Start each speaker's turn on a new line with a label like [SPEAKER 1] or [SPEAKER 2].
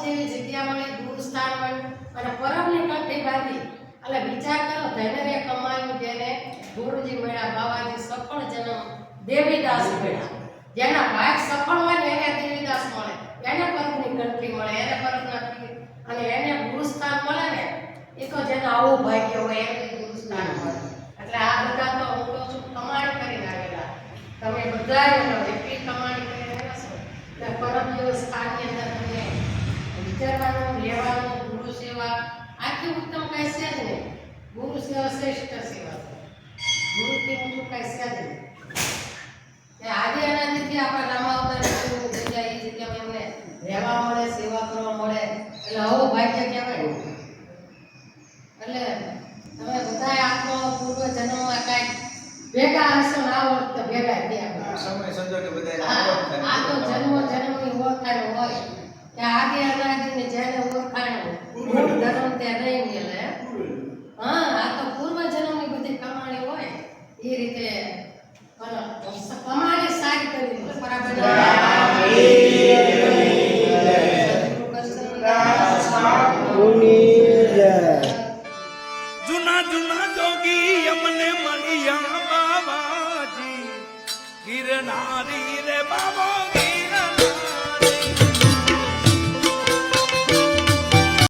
[SPEAKER 1] જેવી જગ્યા મળી, ગુરુ સ્થાન મળ્યું અને પરમની કંઠી બાંધી. એટલે વિચાર કરો, ધૈર્ય કમાયું જેને ગુરુજી મળ્યા, બાવાજી સફળ જન્મ દેવીદાસ મળ્યા. જેના ભાગ સફળ હોય ને એને દેવીદાસ મળે, એને પરમની કંઠી મળે, એને પરમના અને એને ગુરુ સ્થાન મળે ને એ તો જેને આવું ભાગ્ય હોય એને ગુરુ સ્થાન મળે. એટલે આ બધા તો હું કહું છું કમાણી કરીને આવેલા, તમે બધા એટલી કમાણી કરીને આવ્યા છો એટલે પરમ દિવસ સ્થાનની અંદર તમને વિચારવાનું, લેવાનું, ગુરુ સેવા આટલી ઉત્તમ કઈ છે જ નહીં. ગુરુ સેવા શ્રેષ્ઠ સેવા છે, ગુરુથી ઊંચું કઈ છે જ નહીં. આજે એનાથી આપણે રામાવતાર જગ્યા એ જગ્યામાં એમને રહેવા મળે, સેવા કરવા મળે એટલે આવું ભાગ્ય કહેવાય. એટલે તમે બધા આત્મા પૂર્વ જન્મમાં કાંઈક ભેગા હશો ને આ વખતે ભેગા થયા
[SPEAKER 2] સમય સંજોગે બધા
[SPEAKER 1] આ તો જન્મ જન્મની ઓળખાણ હોય કે આદિ અનાદિની જેને ઓળખાણ મૂળ ધર્મ ત્યાં નહીં મળે. હા, આ તો પૂર્વ જન્મની બધી કમાણી હોય એ રીતે કમાણી સારી કરી બરાબર.
[SPEAKER 3] જુના જુના જોગી અમને મળ્યા બાબાજી ગિરનારી